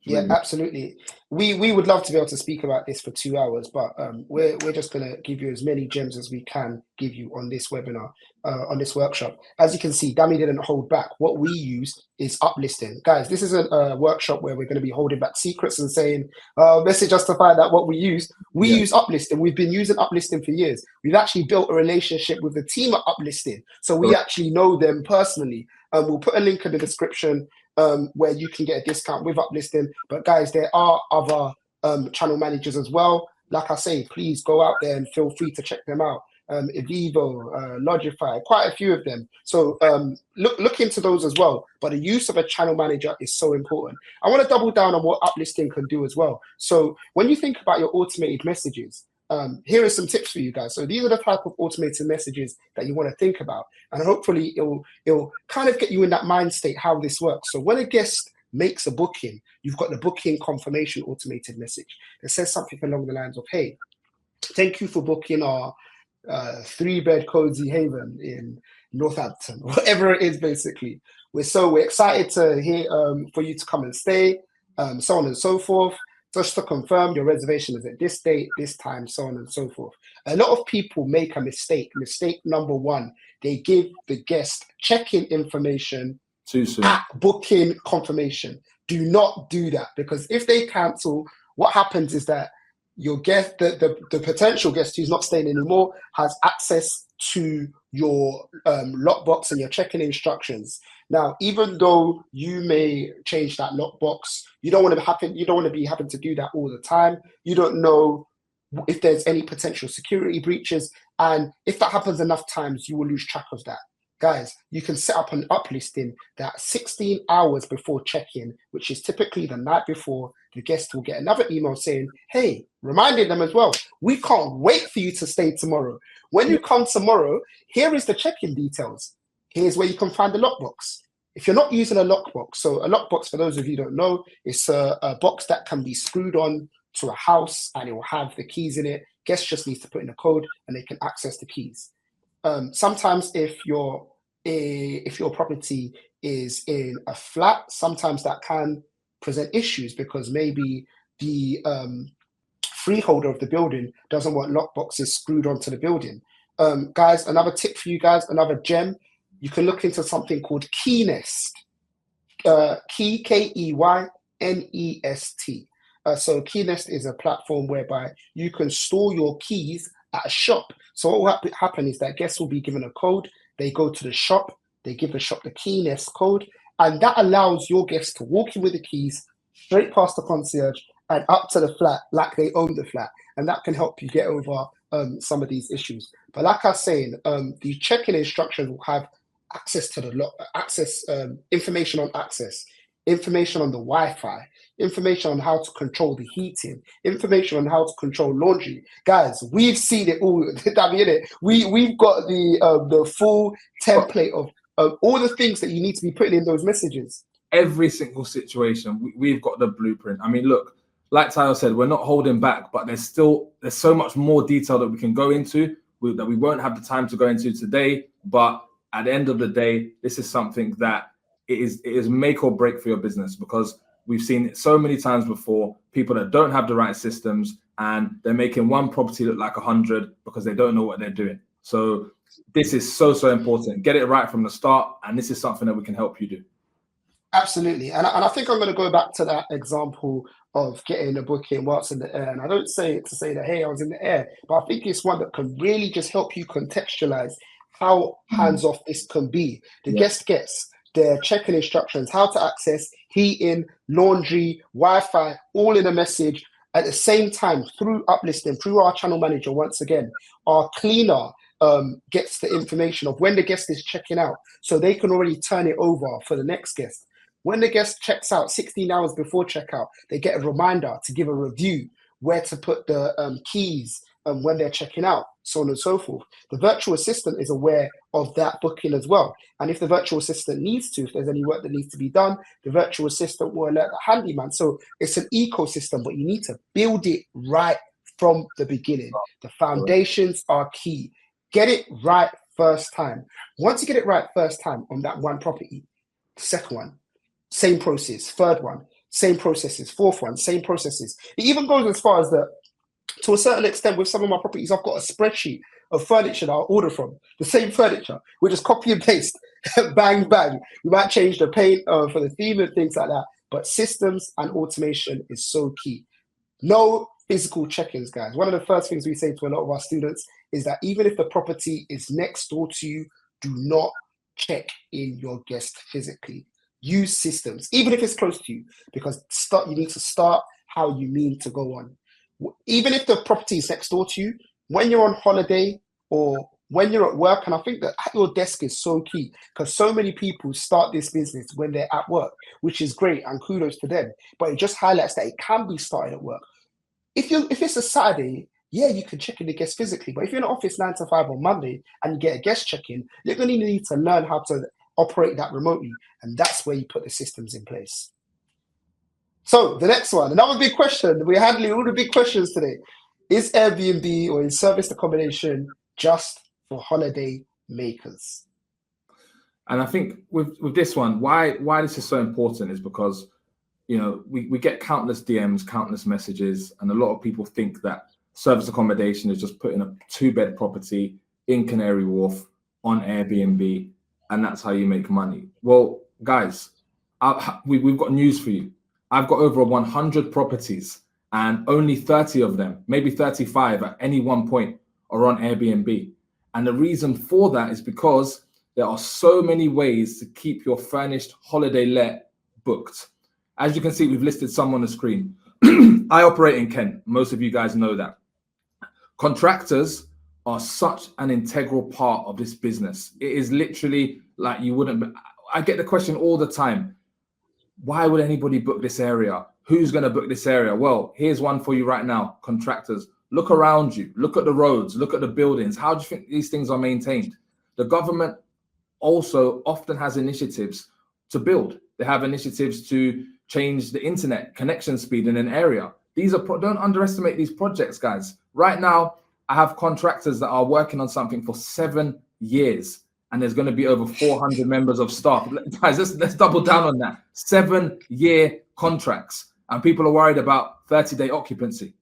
Yeah, absolutely. We would love to be able to speak about this for 2 hours, but we're just gonna give you as many gems as we can give you on this webinar, on this workshop. As you can see, Dami didn't hold back. What we use is uplisting. Guys, this isn't a workshop where we're going to be holding back secrets and saying, let's justify that what we use. We use uplisting. We've been using uplisting for years. We've actually built a relationship with the team at uplisting. So we actually know them personally. We'll put a link in the description where you can get a discount with uplisting. But guys, there are other channel managers as well. Like I say, please go out there and feel free to check them out. Evivo, Logify, quite a few of them. So look into those as well. But the use of a channel manager is so important. I want to double down on what uplisting can do as well. So when you think about your automated messages, here are some tips for you guys. So these are the type of automated messages that you want to think about, and hopefully it'll kind of get you in that mind state how this works. So when a guest makes a booking, you've got the booking confirmation automated message that says something along the lines of, hey, thank you for booking our 3-bed cozy haven in Northampton, whatever it is. Basically, we're excited to hear for you to come and stay, so on and so forth. Just to confirm, your reservation is at this date, this time, so on and so forth. A lot of people make a mistake. Mistake number one, they give the guest check-in information too soon at booking confirmation. Do not do that, because if they cancel, what happens is that your guest, the potential guest who's not staying anymore, has access to your lockbox and your check-in instructions. Now, even though you may change that lockbox, you don't want to be having to do that all the time. You don't know if there's any potential security breaches, and if that happens enough times, you will lose track of that. Guys, you can set up an uplisting that 16 hours before check-in, which is typically the night before, the guest will get another email saying, hey, reminding them as well, we can't wait for you to stay tomorrow. When you come tomorrow, here is the check-in details. Here's where you can find the lockbox. If you're not using a lockbox, so a lockbox, for those of you who don't know, it's a box that can be screwed on to a house and it will have the keys in it. Guest just needs to put in a code and they can access the keys. Sometimes if your property is in a flat, sometimes that can present issues because maybe the freeholder of the building doesn't want lockboxes screwed onto the building. Guys, another tip for you guys, another gem, you can look into something called Keynest. Keynest. So Keynest is a platform whereby you can store your keys at a shop. So what will happen is that guests will be given a code. They go to the shop, they give the shop the Keynest code, and that allows your guests to walk in with the keys straight past the concierge and up to the flat like they own the flat. And that can help you get over some of these issues. But like I was saying, the check-in instructions will have access to the information on access, information on the Wi-Fi, information on how to control the heating, information on how to control laundry. Guys, we've seen it all. We've got the full template of all the things that you need to be putting in those messages. Every single situation, we've got the blueprint. I mean, look, like Tayo said, we're not holding back, but there's so much more detail that we can go into that we won't have the time to go into today. But at the end of the day, this is something that it is make or break for your business, because we've seen it so many times before, people that don't have the right systems and they're making one property look like 100 because they don't know what they're doing. So this is so important. Get it right from the start. And this is something that we can help you do. Absolutely. And I think I'm going to go back to that example of getting a booking whilst in the air. And I don't say it to say that, hey, I was in the air, but I think it's one that can really just help you contextualize how hands-off this can be. The guest gets their check-in instructions, how to access heating, laundry, Wi-Fi, all in a message. At the same time, through uplisting, through our channel manager, once again, our cleaner gets the information of when the guest is checking out, so they can already turn it over for the next guest. When the guest checks out 16 hours before checkout, they get a reminder to give a review where to put the keys when they're checking out, so on and so forth. The virtual assistant is aware of that booking as well. And if the virtual assistant needs to, if there's any work that needs to be done, the virtual assistant will alert the handyman. So it's an ecosystem, but you need to build it right from the beginning. The foundations are key. Get it right first time. Once you get it right first time on that one property, second one, same process, third one, same processes. Fourth one, same processes. It even goes as far as that, to a certain extent, with some of my properties, I've got a spreadsheet of furniture that I order from. The same furniture. We just copy and paste, bang, bang. We might change the paint for the theme and things like that. But systems and automation is so key. No physical check-ins, guys. One of the first things we say to a lot of our students is that even if the property is next door to you, do not check in your guest physically. Use systems, even if it's close to you, because you need to start how you mean to go on. Even if the property is next door to you, when you're on holiday or when you're at work, and I think that at your desk is so key, because so many people start this business when they're at work, which is great and kudos to them, but it just highlights that it can be started at work. If it's a Saturday, yeah, you can check in the guest physically, but if you're in the office 9 to 5 on Monday and you get a guest check-in, you're going to need to learn how to operate that remotely, and that's where you put the systems in place. So the next one, another big question. We're handling all the big questions today. Is Airbnb or in-service accommodation just for holiday makers? And I think with this one, why this is so important is because, you know, we get countless DMs, countless messages, and a lot of people think that service accommodation is just putting a 2-bed property in Canary Wharf on Airbnb, and that's how you make money. Well, guys, we've got news for you. I've got over 100 properties, and only 30 of them, maybe 35 at any one point, are on Airbnb. And the reason for that is because there are so many ways to keep your furnished holiday let booked. As you can see, we've listed some on the screen. I operate in Kent. Most of you guys know that. Contractors are such an integral part of this business. It is literally like you wouldn't. I get the question all the time. Why would anybody book this area? Who's going to book this area? Well, here's one for you right now. Contractors, look around you. Look at the roads. Look at the buildings. How do you think these things are maintained? The government also often has initiatives to build. They have initiatives to change the internet connection speed in an area. These are don't underestimate these projects, guys. Right now, I have contractors that are working on something for 7 years, and there's going to be over 400 members of staff. Guys, let's double down on that. 7-year contracts, and people are worried about 30-day occupancy.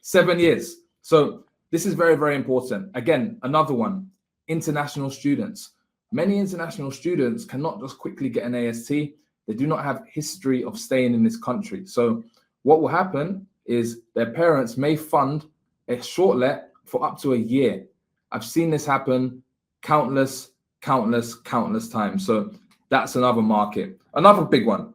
7 years. So this is very, very important. Again, another one, international students. Many international students cannot just quickly get an AST. They do not have history of staying in this country. So what will happen is their parents may fund a short let for up to a year. I've seen this happen countless times. So that's another market. Another big one,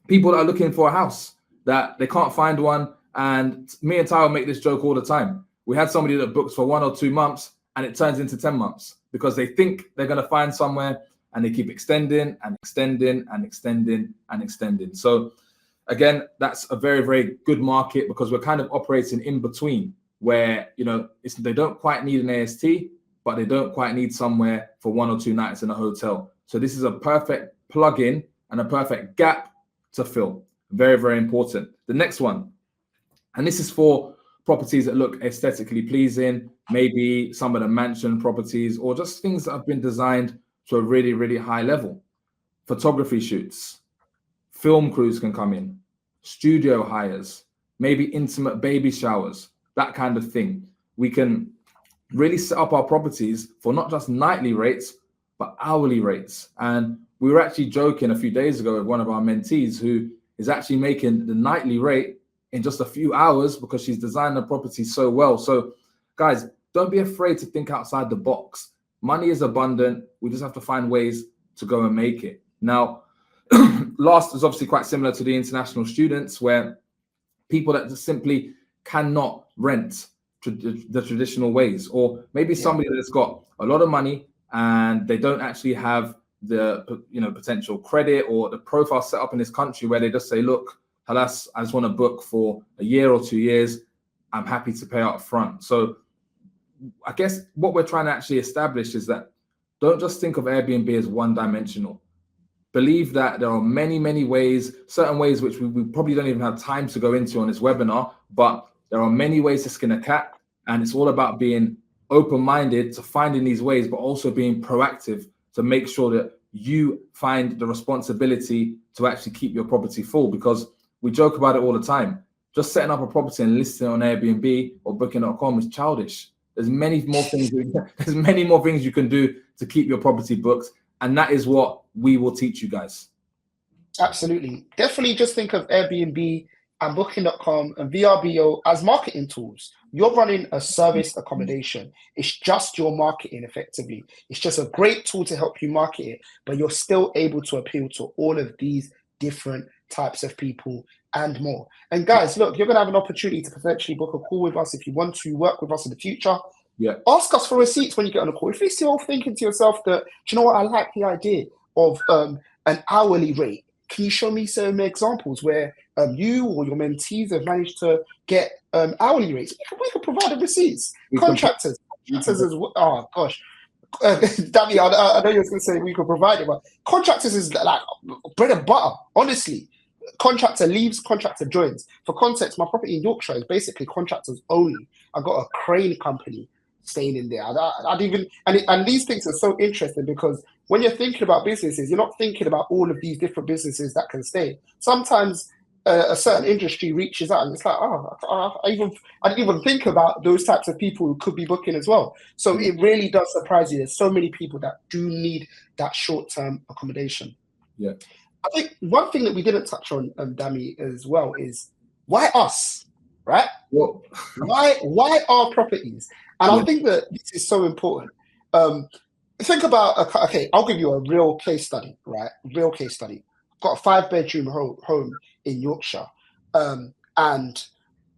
people that are looking for a house that they can't find one. And me and Tayo make this joke all the time. We had somebody that books for 1 or 2 months and it turns into 10 months because they think they're going to find somewhere and they keep extending and extending and extending and extending. So again, that's a very, very good market because we're kind of operating in between where, you know, they don't quite need an AST, but they don't quite need somewhere for 1 or 2 nights in a hotel. So this is a perfect plug-in and a perfect gap to fill. Very, very important. The next one, and this is for properties that look aesthetically pleasing, maybe some of the mansion properties or just things that have been designed to a really, really high level. Photography shoots, film crews can come in, studio hires, maybe intimate baby showers, that kind of thing. We can really set up our properties for not just nightly rates, but hourly rates. And we were actually joking a few days ago with one of our mentees who is actually making the nightly rate in just a few hours because she's designed the property so well. So guys, don't be afraid to think outside the box. Money is abundant. We just have to find ways to go and make it. Now, last is obviously quite similar to the international students where people that just simply cannot rent the traditional ways, or maybe somebody that's got a lot of money and they don't actually have the potential credit or the profile set up in this country where they just say, look, Halas, I just want to book for a year or 2 years. I'm happy to pay up front. So I guess what we're trying to actually establish is that don't just think of Airbnb as one-dimensional. Believe that there are many, many ways, certain ways which we probably don't even have time to go into on this webinar, but there are many ways to skin a cat. And it's all about being open-minded to finding these ways, but also being proactive to make sure that you find the responsibility to actually keep your property full, because we joke about it all the time. Just setting up a property and listing it on Airbnb or booking.com is childish. There's many more things. There's many more things you can do to keep your property booked, and that is what we will teach you guys. Absolutely. Definitely just think of Airbnb and Booking.com and VRBO as marketing tools. You're running a service accommodation. It's just your marketing effectively. It's just a great tool to help you market it, but you're still able to appeal to all of these different types of people and more. And guys, look, you're going to have an opportunity to potentially book a call with us if you want to work with us in the future. Yeah. Ask us for receipts when you get on a call. If you're still thinking to yourself that, do you know what, I like the idea of an hourly rate. Can you show me some examples where you or your mentees have managed to get hourly rates? We can provide the receipts. Contractors as well. Oh gosh, Dami, I know you were going to say we could provide it, but contractors is like bread and butter. Honestly, contractor leaves, contractor joins. For context, my property in Yorkshire is basically contractors only. I got a crane company staying in there. I'd even and these things are so interesting because when you're thinking about businesses, you're not thinking about all of these different businesses that can stay. Sometimes a certain industry reaches out and it's like, I didn't even think about those types of people who could be booking as well. So it really does surprise you. There's so many people that do need that short-term accommodation. Yeah. I think one thing that we didn't touch on, Dami, as well is why us, right? Well, why our properties? And I think that this is so important. Think about, okay, I'll give you a real case study, right? Real case study. I've got a 5-bedroom home in Yorkshire, and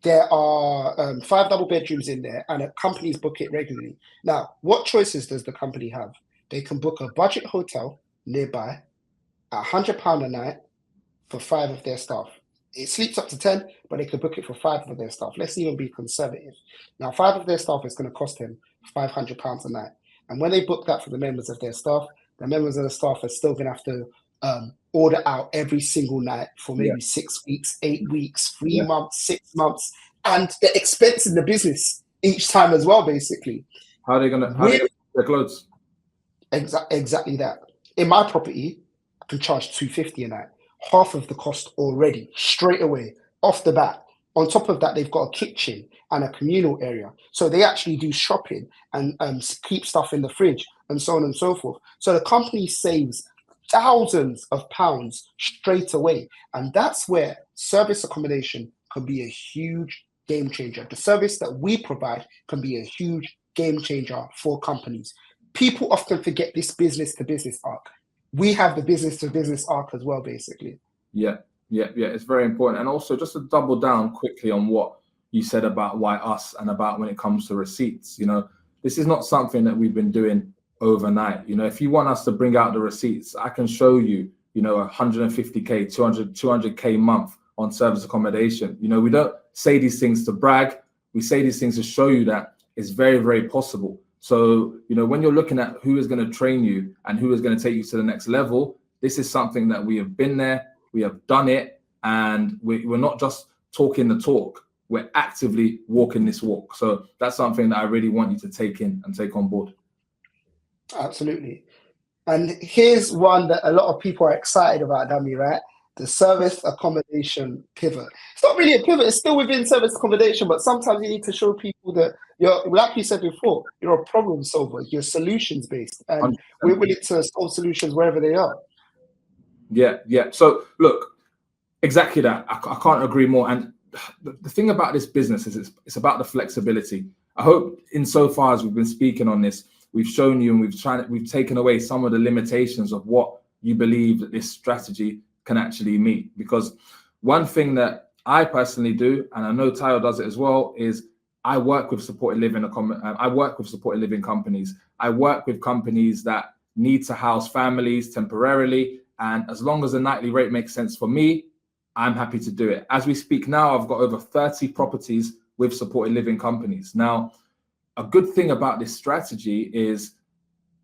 there are 5 double bedrooms in there, and companies book it regularly. Now, what choices does the company have? They can book a budget hotel nearby at £100 a night for 5 of their staff. It sleeps up to 10, but they could book it for 5 of their staff. Let's even be conservative. Now, 5 of their staff is going to cost them £500 a night. And when they book that for the members of their staff, the members of the staff are still going to have to order out every single night for maybe 6 weeks, 8 weeks, 3 months, 6 months. And they're expensing the business each time as well, basically. How are they going to book their clothes? Exactly that. In my property, I can charge £250 a night. Half of the cost already, straight away, off the bat. On top of that, they've got a kitchen and a communal area. So they actually do shopping and keep stuff in the fridge and so on and so forth. So the company saves thousands of pounds straight away. And that's where service accommodation can be a huge game changer. The service that we provide can be a huge game changer for companies. People often forget this business to business arc. We have the business to business arc as well, basically. Yeah. It's very important. And also, just to double down quickly on what you said about why us and about when it comes to receipts, this is not something that we've been doing overnight. If you want us to bring out the receipts, I can show you, 150K, 200K month on service accommodation. We don't say these things to brag. We say these things to show you that it's very, very possible. So, when you're looking at who is going to train you and who is going to take you to the next level, this is something that we have been there. We have done it, and we're not just talking the talk. We're actively walking this walk. So that's something that I really want you to take in and take on board. Absolutely. And here's one that a lot of people are excited about, Dami, right? The service accommodation pivot. It's not really a pivot. It's still within service accommodation, but sometimes you need to show people that you're, like you said before, you're a problem solver. You're solutions based, and we're willing to solve solutions wherever they are. Yeah. So look, exactly that. I can't agree more. And the thing about this business is it's about the flexibility. I hope insofar as we've been speaking on this, we've shown you and we've taken away some of the limitations of what you believe that this strategy can actually meet. Because one thing that I personally do, and I know Tayo does it as well, is I work with supported living. I work with supported living companies. I work with companies that need to house families temporarily. And as long as the nightly rate makes sense for me, I'm happy to do it. As we speak now, I've got over 30 properties with supported living companies. Now, a good thing about this strategy is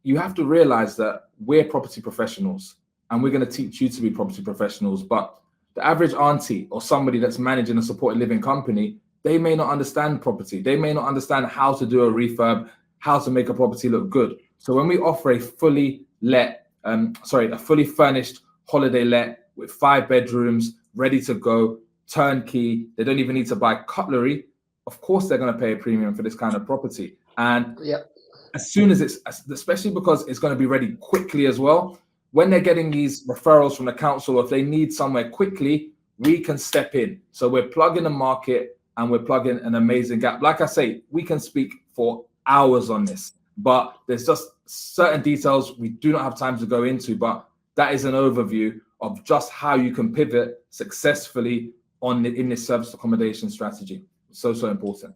you have to realize that we're property professionals and we're going to teach you to be property professionals. But the average auntie or somebody that's managing a supported living company, they may not understand property. They may not understand how to do a refurb, how to make a property look good. So when we offer a fully let a fully furnished holiday let with 5 bedrooms, ready to go, turnkey. They don't even need to buy cutlery. Of course, they're going to pay a premium for this kind of property. And as soon as especially because it's going to be ready quickly as well, when they're getting these referrals from the council, or if they need somewhere quickly, we can step in. So we're plugging the market and we're plugging an amazing gap. Like I say, we can speak for hours on this, but there's just certain details we do not have time to go into, but that is an overview of just how you can pivot successfully in this service accommodation strategy. So important.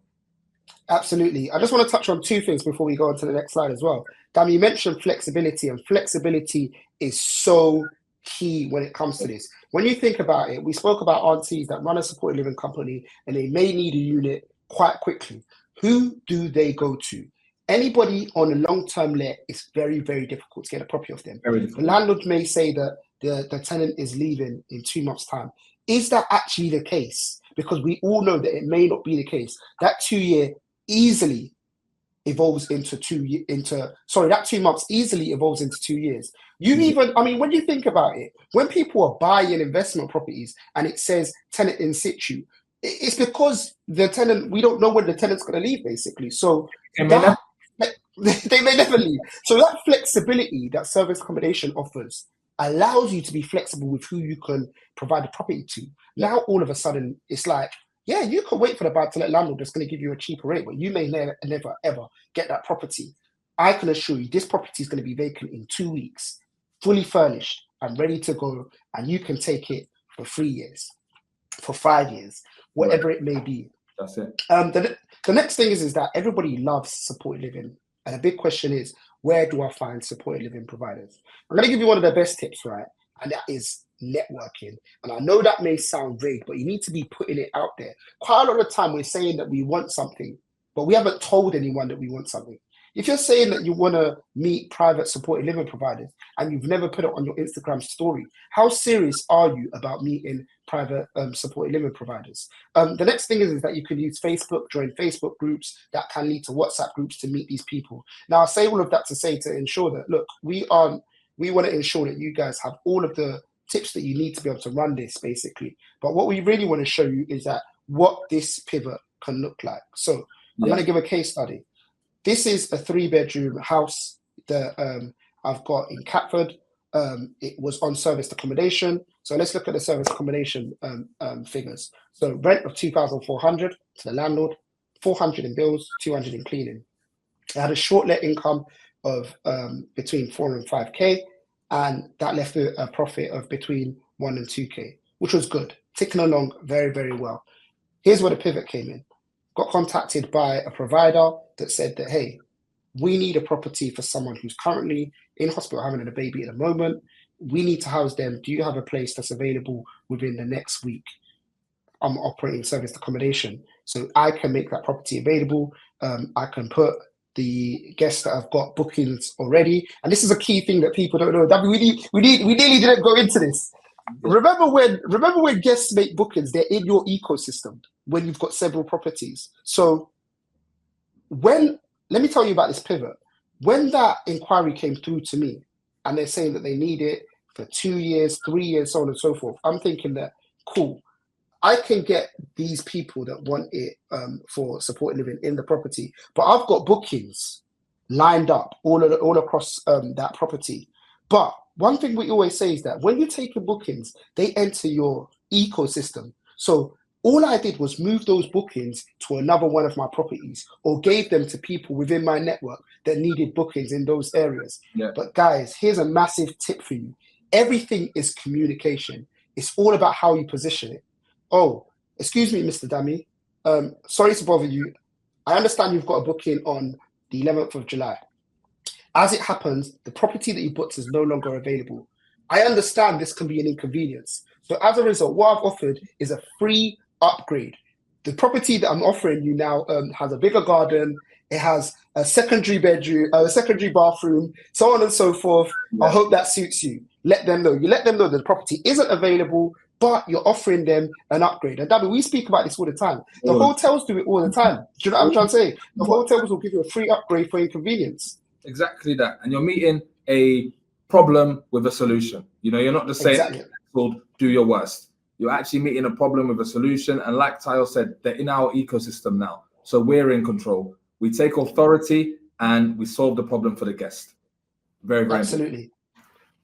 Absolutely. I just want to touch on 2 things before we go on to the next slide as well. Dami, you mentioned flexibility, and flexibility is so key when it comes to this. When you think about it, we spoke about aunties that run a supported living company and they may need a unit quite quickly. Who do they go to? Anybody on a long-term let, it's very, very difficult to get a property off them. The landlord may say that the tenant is leaving in 2 months' time. Is that actually the case? Because we all know that it may not be the case. That 2 year easily evolves into that 2 months easily evolves into 2 years. When you think about it, when people are buying investment properties and it says tenant in situ, it's because the tenant, we don't know when the tenant's going to leave, basically. So they may never leave. So that flexibility that service accommodation offers allows you to be flexible with who you can provide the property to. Now, all of a sudden, it's like, yeah, you can wait for the buy-to-let landlord that's going to give you a cheaper rate, but you may never, ever get that property. I can assure you this property is going to be vacant in 2 weeks, fully furnished and ready to go, and you can take it for 3 years, for 5 years, whatever it may be. That's it. The next thing is that everybody loves supported living. And the big question is, where do I find supported living providers? I'm going to give you one of the best tips, right? And that is networking. And I know that may sound vague, but you need to be putting it out there. Quite a lot of the time we're saying that we want something, but we haven't told anyone that we want something. If you're saying that you want to meet private supported living providers and you've never put it on your Instagram story, how serious are you about meeting private supported living providers? The next thing is that you can use Facebook, join Facebook groups that can lead to WhatsApp groups to meet these people. Now, I say all of that to say to ensure that, look, we want to ensure that you guys have all of the tips that you need to be able to run this, basically. But what we really want to show you is that what this pivot can look like. So I'm going to give a case study. This is a 3-bedroom house that I've got in Catford. It was on serviced accommodation. So let's look at the service accommodation figures. So rent of 2,400 to the landlord, 400 in bills, 200 in cleaning. It had a short let income of between 4 and 5K, and that left a profit of between 1 and 2K, which was good, ticking along very, very well. Here's where the pivot came in. Got contacted by a provider that said that, hey, we need a property for someone who's currently in hospital having a baby at the moment. We need to house them. Do you have a place that's available within the next week? I'm operating serviced accommodation, so I can make that property available. I can put the guests that have got bookings already, and this is a key thing that people don't know. That we nearly didn't go into this. Remember when guests make bookings, they're in your ecosystem when you've got several properties. So let me tell you about this pivot. When that inquiry came through to me and they're saying that they need it for 2 years, 3 years, so on and so forth, I'm thinking that, cool, I can get these people that want it for supported living in the property, but I've got bookings lined up all across that property. But one thing we always say is that when you're taking bookings, they enter your ecosystem. So all I did was move those bookings to another one of my properties or gave them to people within my network that needed bookings in those areas. Yeah. But guys, here's a massive tip for you. Everything is communication. It's all about how you position it. Oh, excuse me, Mr. Dami. Sorry to bother you. I understand you've got a booking on the 11th of July. As it happens, the property that you booked is no longer available. I understand this can be an inconvenience. So as a result, what I've offered is a free upgrade. The property that I'm offering you now has a bigger garden. It has a secondary bedroom, a secondary bathroom, so on and so forth. Yeah. I hope that suits you. Let them know. You let them know that the property isn't available, but you're offering them an upgrade. And Dami, we speak about this all the time. The hotels do it all the time. Do you know what I'm trying to say? The hotels will give you a free upgrade for inconvenience. Exactly that. And you're meeting a problem with a solution. You know, you're not just saying, Exactly. do your worst. You're actually meeting a problem with a solution. And like Tayo said, they're in our ecosystem now. So we're in control. We take authority and we solve the problem for the guest. Very, very Absolutely.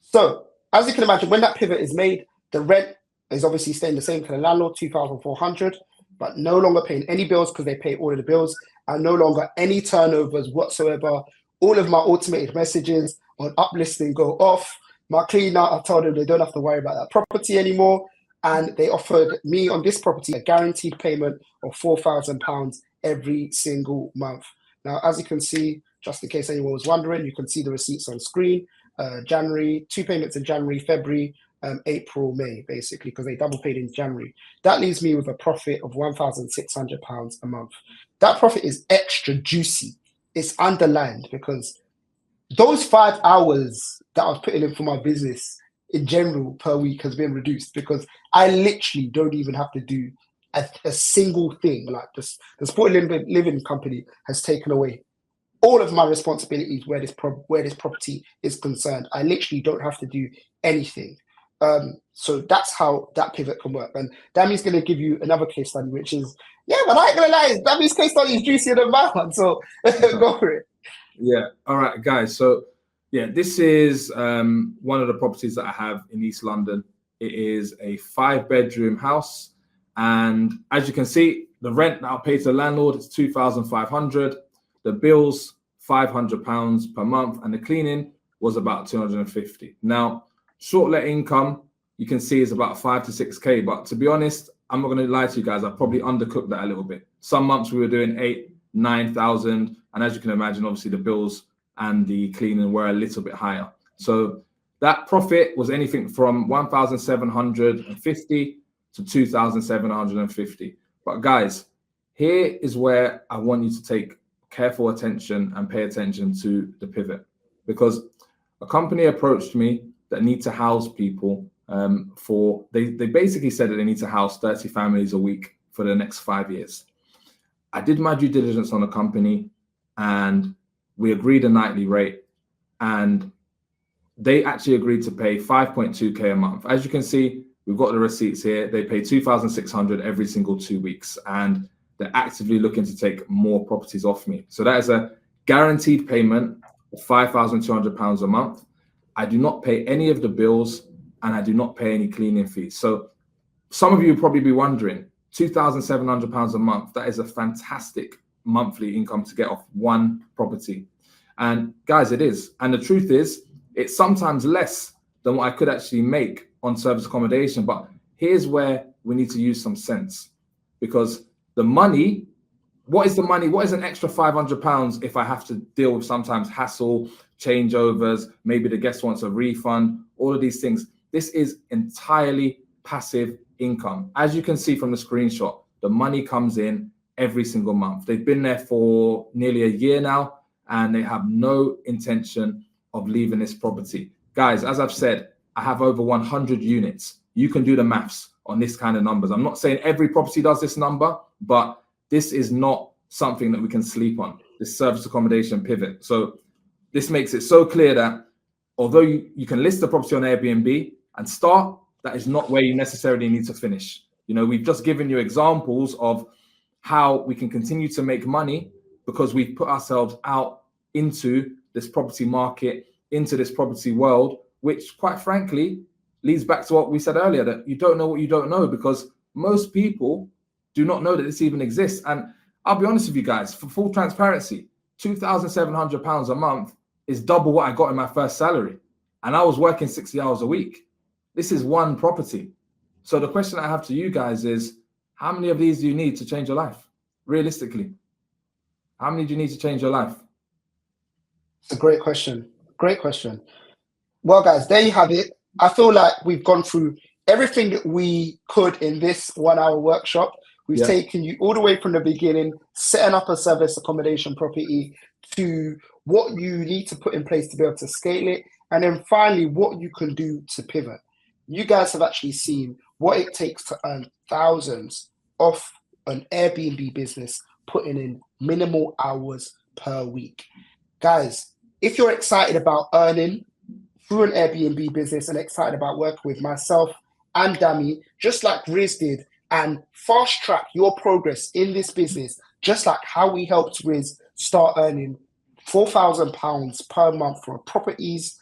So as you can imagine, when that pivot is made, the rent is obviously staying the same to the landlord, 2,400, but no longer paying any bills because they pay all of the bills, and no longer any turnovers whatsoever. All of my automated messages on uplisting go off. My cleaner, I told them they don't have to worry about that property anymore. And they offered me on this property a guaranteed payment of £4,000 every single month. Now, as you can see, just in case anyone was wondering, you can see the receipts on screen. January, 2 payments in January, February, April, May, basically, because they double paid in January. That leaves me with a profit of £1,600 a month. That profit is extra juicy. It's underlined because those 5 hours that I was putting in for my business in general per week has been reduced because I literally don't even have to do a single thing. Like the supported living company has taken away all of my responsibilities where this property is concerned. I literally don't have to do anything. So that's how that pivot can work. And Dami's going to give you another case study, which is, yeah, but I ain't going to lie, Dami's case study is juicier than my one. So go for it. Yeah. All right, guys. So yeah, this is one of the properties that I have in East London. It is a 5-bedroom house. And as you can see, the rent that I pay to the landlord is 2,500. The bills, £500 per month. And the cleaning was about 250. Now, short let income, you can see is about 5 to 6K. But to be honest, I'm not going to lie to you guys. I probably undercooked that a little bit. Some months we were doing 8,000, 9,000. And as you can imagine, obviously the bills and the cleaning were a little bit higher. So that profit was anything from 1,750 to 2,750. But guys, here is where I want you to take careful attention and pay attention to the pivot, because a company approached me that need to house people they basically said that they need to house 30 families a week for the next 5 years. I did my due diligence on the company and we agreed a nightly rate, and they actually agreed to pay 5.2K a month. As you can see, we've got the receipts here. They pay 2,600 every single 2 weeks, and they're actively looking to take more properties off me. So that is a guaranteed payment of £5,200 a month. I do not pay any of the bills and I do not pay any cleaning fees. So some of you will probably be wondering, £2,700 a month, that is a fantastic monthly income to get off one property. And guys, it is. And the truth is, it's sometimes less than what I could actually make on service accommodation. But here's where we need to use some sense, because the money, what is the money? What is an extra £500 if I have to deal with sometimes hassle, changeovers, maybe the guest wants a refund, all of these things. This is entirely passive income. As you can see from the screenshot, the money comes in every single month. They've been there for nearly a year now, and they have no intention of leaving this property. Guys, as I've said, I have over 100 units. You can do the maths on this kind of numbers. I'm not saying every property does this number, but this is not something that we can sleep on, this service accommodation pivot. So this makes it so clear that although you can list the property on Airbnb and start, that is not where you necessarily need to finish. You know, we've just given you examples of how we can continue to make money because we've put ourselves out into this property market, into this property world, which quite frankly leads back to what we said earlier, that you don't know what you don't know, because most people do not know that this even exists. And I'll be honest with you guys, for full transparency, £2,700 a month is double what I got in my first salary. And I was working 60 hours a week. This is one property. So the question I have to you guys is, how many of these do you need to change your life? Realistically, how many do you need to change your life? It's a great question. Great question. Well, guys, there you have it. I feel like we've gone through everything that we could in this 1 hour workshop. We've taken you all the way from the beginning, setting up a service accommodation property, to what you need to put in place to be able to scale it, and then finally what you can do to pivot. You guys have actually seen what it takes to earn thousands off an Airbnb business, putting in minimal hours per week. Guys, if you're excited about earning through an Airbnb business and excited about working with myself and Dami, just like Riz did, and fast track your progress in this business, just like how we helped Riz start earning £4,000 per month for properties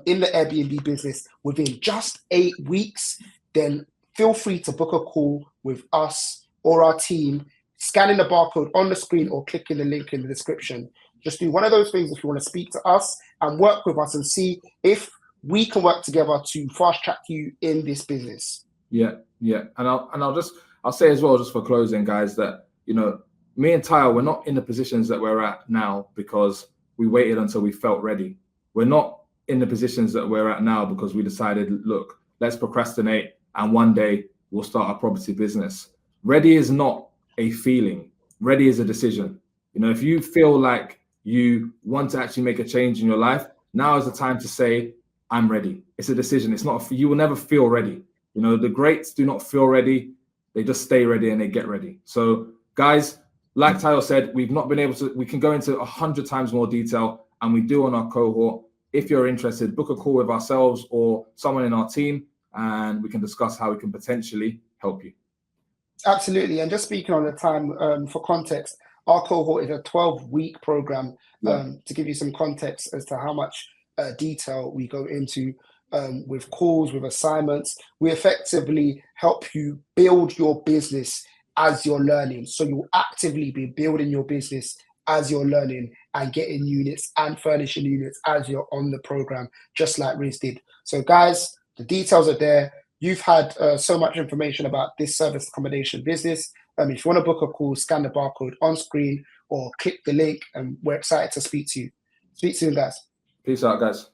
in the Airbnb business within just 8 weeks, then feel free to book a call with us or our team, scanning the barcode on the screen or clicking the link in the description. Just do one of those things if you want to speak to us and work with us and see if we can work together to fast track you in this business. Yeah. And I'll say as well, just for closing, guys, that, you know, me and Tayo, we're not in the positions that we're at now because we waited until we felt ready. We're not in the positions that we're at now because we decided, look, let's procrastinate and one day we'll start a property business. Ready is not a feeling. Ready is a decision. You know, if you feel like you want to actually make a change in your life, now is the time to say, I'm ready. It's a decision. It's not, you will never feel ready. You know, the greats do not feel ready. They just stay ready and they get ready. So guys, like Tayo said, we've not been able to, we can go into 100 times more detail, and we do on our cohort. If you're interested, book a call with ourselves or someone in our team, and we can discuss how we can potentially help you. Absolutely. And just speaking on the time, for context, our cohort is a 12-week program, to give you some context as to how much detail we go into with calls, with assignments. We effectively help you build your business as you're learning. So you'll actively be building your business as you're learning and getting units and furnishing units as you're on the program, just like Riz did. So guys, the details are there. You've had so much information about this service accommodation business. If you want to book a call, scan the barcode on screen or click the link, and we're excited to speak to you. Speak soon, guys. Peace out, guys.